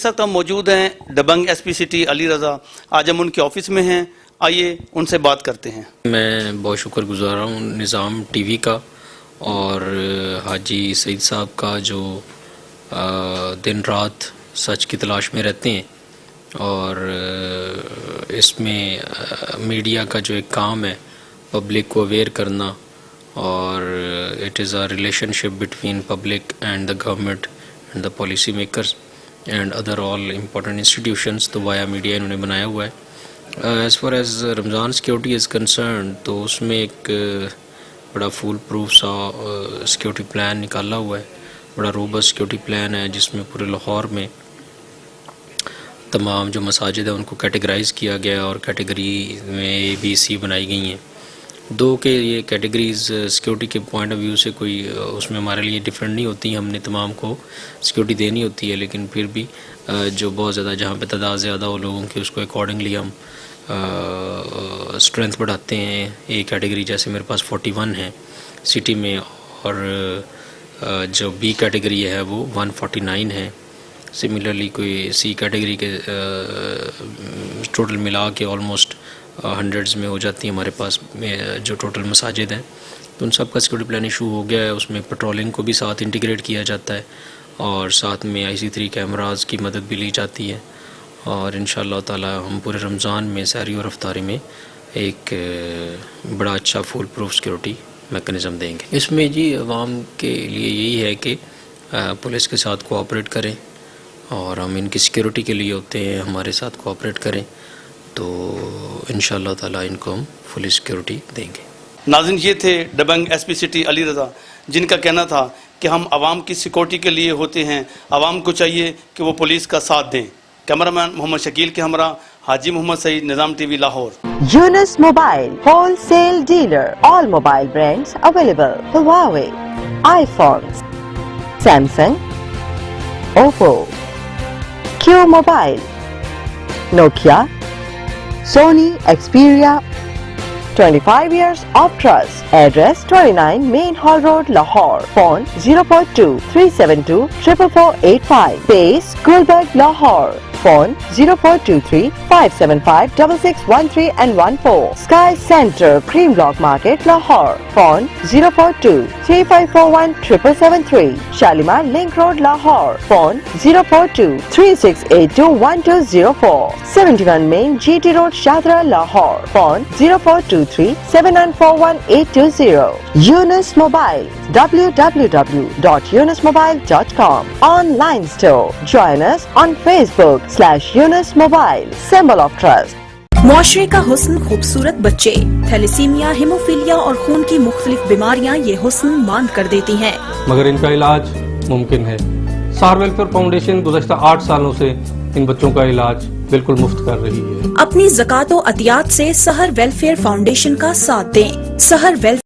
इस वक्त हम मौजूद हैं दबंग एसपी सिटी अली रज़ा। आज हम उनके ऑफिस में हैं, आइए उनसे बात करते हैं। मैं बहुत शुक्रगुजार हूँ निज़ाम टीवी का और हाजी सईद साहब का जो दिन रात सच की तलाश में रहते हैं और इसमें मीडिया का जो एक काम है पब्लिक को अवेयर करना और it is a relationship between public and the government and the policy makers and other all important institutions, तो वाया मीडिया इन्होंने बनाया हुआ है। As far as Ramzan security is concern, तो उसमें एक बड़ा फुल प्रूफ सा सिक्योरिटी प्लान निकाला हुआ है, बड़ा रोबस्ट सिक्योरिटी प्लान है जिसमें पूरे लाहौर में तमाम जो मसाजिद है उनको कैटेगराइज़ किया गया है और कैटेगरी में ABC बनाई गई हैं। दो के ये कैटेगरीज़ सिक्योरिटी के पॉइंट ऑफ व्यू से कोई उसमें हमारे लिए डिफरेंट नहीं होती, हमने तमाम को सिक्योरिटी देनी होती है, लेकिन फिर भी जो बहुत ज़्यादा जहाँ पे तादाद ज़्यादा हो लोगों की उसको अकॉर्डिंगली हम स्ट्रेंथ बढ़ाते हैं। एक कैटेगरी जैसे मेरे पास 41 है सिटी में और जो B कैटेगरी है वो 149 है। सिमिलरली कोई C कैटेगरी के टोटल मिला के ऑलमोस्ट हंड्रेड्स में हो जाती है हमारे पास में जो टोटल मसाजिद हैं। तो उन सब का सिक्योरिटी प्लान इशू हो गया है, उसमें पेट्रोलिंग को भी साथ इंटीग्रेट किया जाता है और साथ में IC3 कैमरास की मदद भी ली जाती है और इंशाअल्लाह ताला हम पूरे रमज़ान में सहरी और अफ्तारी में एक बड़ा अच्छा फुल प्रूफ सिक्योरिटी मैकेनिज़्म देंगे। इसमें जी अवाम के लिए यही है कि पुलिस के साथ कोऑपरेट करें और हम इनकी सिक्योरिटी के लिए होते हैं, हमारे साथ कोऑपरेट करें तो इंशाअल्लाह ताला इनको हम फुल सिक्योरिटी देंगे। नाज़रीन, ये थे दबंग एसपी सिटी अली रज़ा जिनका कहना था कि हम आवाम की सिक्योरिटी के लिए होते हैं, आवाम को चाहिए कि वो पुलिस का साथ दें। कैमरामैन मोहम्मद शकील के हमरा Haji Muhammad Saeed, Nizam TV Lahore. Yunus Mobile Wholesale Dealer, all mobile brands available. Huawei, iPhones, Samsung, Oppo, Q Mobile, Nokia, Sony, Xperia, 25 years of trust. Address 29 Main Hall Road, Lahore. Phone 042 372 4485. Base Gulberg, Lahore. Phone 0423 575 6613 and 14. Sky Center, Cream Block Market, Lahore. Phone 042 3541 7773. Shalimar Link Road, Lahore. Phone 042 3682 1204. 71 Main GT Road, Shadra, Lahore. Phone 0423 7941 820. Yunus Mobile, www.yunusmobile.com. Online store. Join us on Facebook/Yunus Mobile, symbol of trust. मुआशरे का हुस्न खूबसूरत बच्चे, thalassaemia, haemophilia और खून की मुख्तलिफ बीमारियां ये हुस्न मांद कर देती हैं, मगर इनका इलाज मुमकिन है। सार वेलफेयर फाउंडेशन गुज़श्ता 8 सालों से इन बच्चों का इलाज बिल्कुल मुफ्त कर रही है। अपनी ज़कात और अतियात से सहर वेलफेयर फाउंडेशन का साथ दें। सहर वेलफेयर